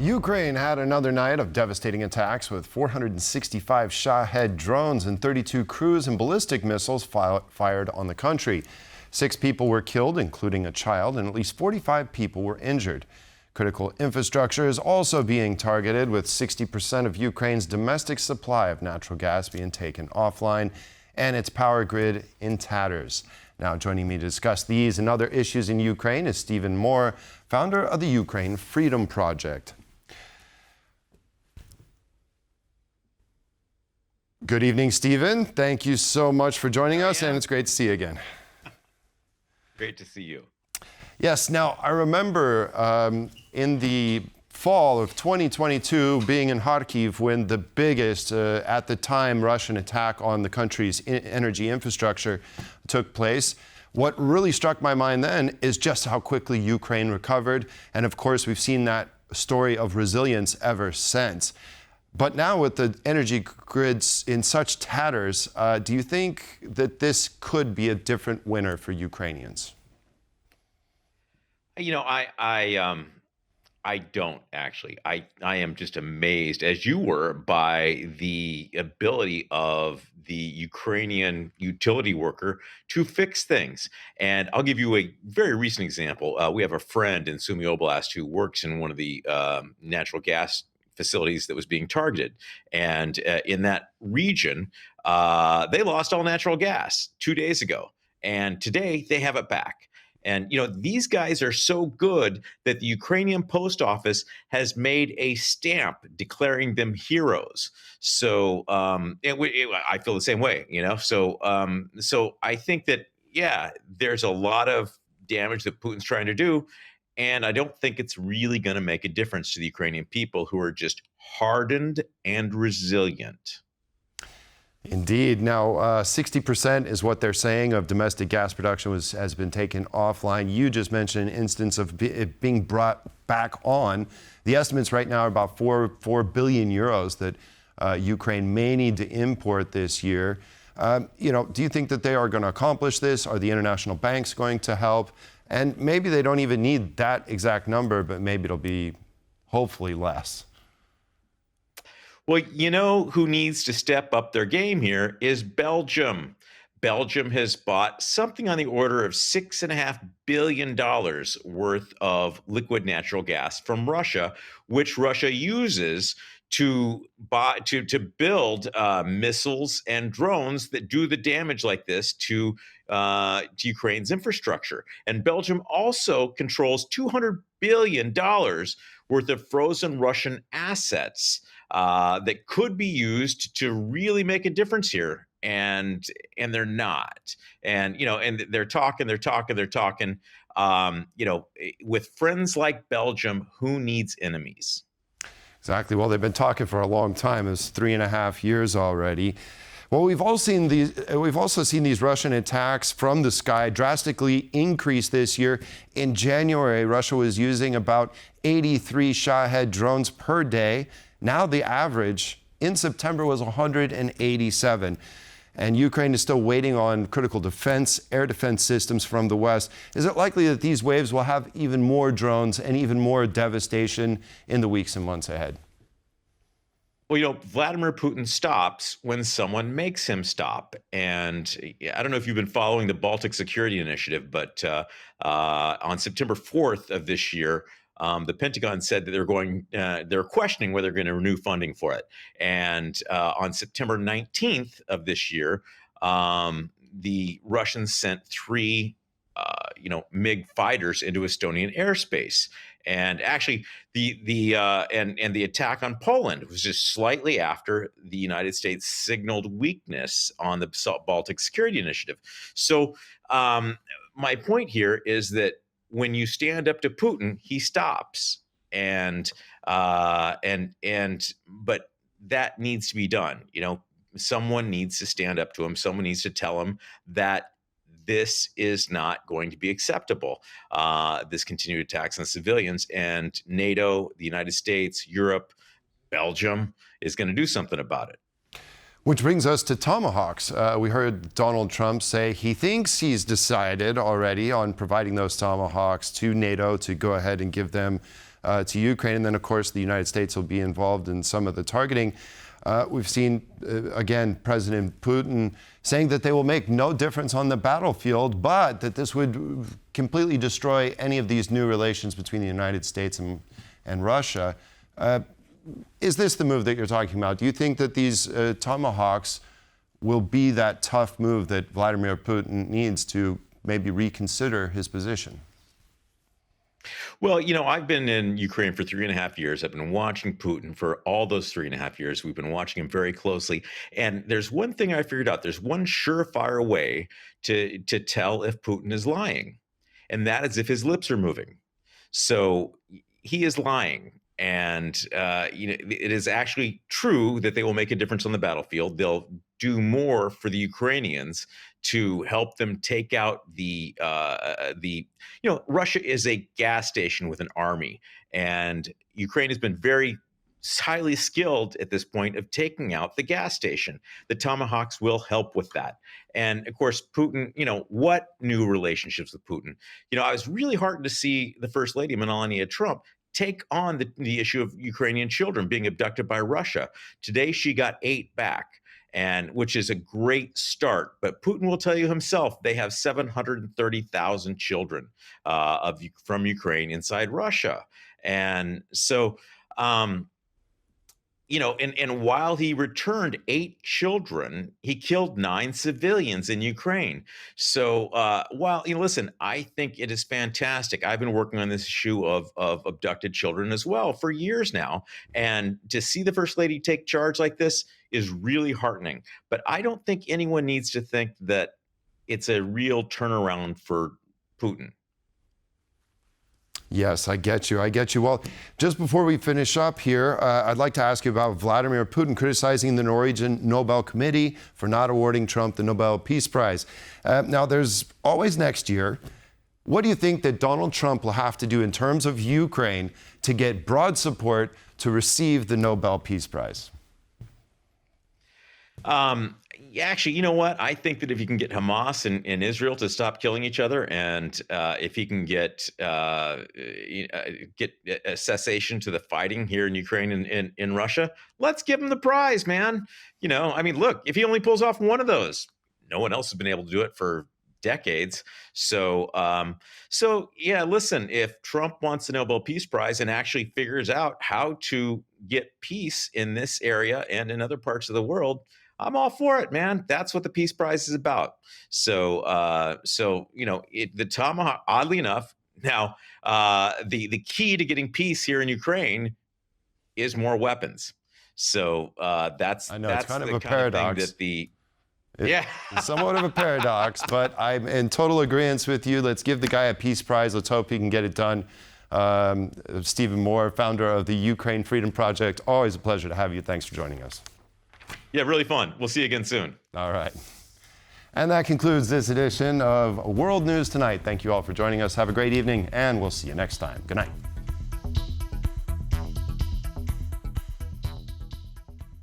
Ukraine had another night of devastating attacks with 465 Shahed drones and 32 cruise and ballistic missiles fired on the country. 6 people were killed, including a child, and at least 45 people were injured. Critical infrastructure is also being targeted, with 60% of Ukraine's domestic supply of natural gas being taken offline and its power grid in tatters. Now, joining me to discuss these and other issues in Ukraine is Stephen Moore, founder of the Ukraine Freedom Project. Good evening, Stephen. Thank you so much for joining us, and it's great to see you again. Great to see you. Yes, now I remember in the fall of 2022 being in Kharkiv when the biggest, at the time, Russian attack on the country's energy infrastructure took place. What really struck my mind then is just how quickly Ukraine recovered. And of course, we've seen that story of resilience ever since. But now with the energy grids in such tatters, do you think that this could be a different winner for Ukrainians? You know, I don't actually. I am just amazed, as you were, by the ability of the Ukrainian utility worker to fix things. And I'll give you a very recent example. We have a friend in Sumy Oblast who works in one of the natural gas facilities that was being targeted. And in that region, they lost all natural gas 2 days ago. And today they have it back. And, you know, these guys are so good that the Ukrainian post office has made a stamp declaring them heroes. So I feel the same way, you know. So I think that, yeah, there's a lot of damage that Putin's trying to do. And I don't think it's really going to make a difference to the Ukrainian people, who are just hardened and resilient. Indeed. Now, 60% is what they're saying of domestic gas production has been taken offline. You just mentioned an instance of it being brought back on. The estimates right now are about 4 billion euros that Ukraine may need to import this year. Do you think that they are going to accomplish this? Are the international banks going to help? And maybe they don't even need that exact number, but maybe it'll be hopefully less. Well, you know who needs to step up their game here is Belgium. Belgium has bought something on the order of $6.5 billion worth of liquid natural gas from Russia, which Russia uses to build missiles and drones that do the damage like this to Ukraine's infrastructure. And Belgium also controls $200 billion worth of frozen Russian assets that could be used to really make a difference here. And they're not. And, you know, and they're talking. With friends like Belgium, who needs enemies? Exactly. Well, they've been talking for a long time. It's 3.5 years already. Well, we've also seen these Russian attacks from the sky drastically increase this year. In January, Russia was using about 83 Shahed drones per day. Now the average in September was 187. And Ukraine is still waiting on critical air defense systems from the West. Is it likely that these waves will have even more drones and even more devastation in the weeks and months ahead? Well, you know, Vladimir Putin stops when someone makes him stop. And I don't know if you've been following the Baltic Security Initiative, but on September 4th of this year, the Pentagon said that they're questioning whether they're going to renew funding for it. And on September 19th of this year, the Russians sent 3 MiG fighters into Estonian airspace. And actually, the attack on Poland was just slightly after the United States signaled weakness on the Baltic Security Initiative. So my point here is that when you stand up to Putin, he stops, but that needs to be done. You know, someone needs to stand up to him. Someone needs to tell him that this is not going to be acceptable. This continued attacks on civilians, and NATO, the United States, Europe, Belgium is going to do something about it. Which brings us to Tomahawks. We heard Donald Trump say he thinks he's decided already on providing those Tomahawks to NATO to go ahead and give them to Ukraine. And then, of course, the United States will be involved in some of the targeting. We've seen, again, President Putin saying that they will make no difference on the battlefield, but that this would completely destroy any of these new relations between the United States and Russia. Is this the move that you're talking about? Do you think that these Tomahawks will be that tough move that Vladimir Putin needs to maybe reconsider his position? Well, I've been in Ukraine for 3.5 years. I've been watching Putin for all those 3.5 years. We've been watching him very closely. And there's one thing I figured out. There's one surefire way to tell if Putin is lying, and that is if his lips are moving. So he is lying. And it is actually true that they will make a difference on the battlefield. They'll do more for the Ukrainians to help them take out Russia is a gas station with an army, and Ukraine has been very highly skilled at this point of taking out the gas station. The Tomahawks will help with that. And of course, Putin, what new relationships with Putin? I was really heartened to see the First Lady, Melania Trump, take on the issue of Ukrainian children being abducted by Russia. Today, she got 8 back, which is a great start. But Putin will tell you himself they have 730,000 children from Ukraine inside Russia. And so, and while he returned 8 children, he killed 9 civilians in Ukraine. So listen, I think it is fantastic. I've been working on this issue of abducted children as well for years now. And to see the First Lady take charge like this is really heartening. But I don't think anyone needs to think that it's a real turnaround for Putin. Yes, I get you. Well, just before we finish up here, I'd like to ask you about Vladimir Putin criticizing the Norwegian Nobel Committee for not awarding Trump the Nobel Peace Prize. Now, there's always next year. What do you think that Donald Trump will have to do in terms of Ukraine to get broad support to receive the Nobel Peace Prize? Actually, you know what? I think that if you can get Hamas and Israel to stop killing each other, and if he can get a cessation to the fighting here in Ukraine and in Russia, let's give him the prize, man. Look, if he only pulls off one of those, no one else has been able to do it for decades. So yeah, listen, if Trump wants the Nobel Peace Prize and actually figures out how to get peace in this area and in other parts of the world, I'm all for it, man. That's what the Peace Prize is about. So the Tomahawk, oddly enough, now the key to getting peace here in Ukraine is more weapons. So that's it's kind of a kind paradox. Of thing It's somewhat of a paradox, but I'm in total agreement with you. Let's give the guy a peace prize. Let's hope he can get it done. Stephen Moore, founder of the Ukraine Freedom Project. Always a pleasure to have you. Thanks for joining us. Yeah, really fun. We'll see you again soon. All right. And that concludes this edition of World News Tonight. Thank you all for joining us. Have a great evening, and we'll see you next time. Good night.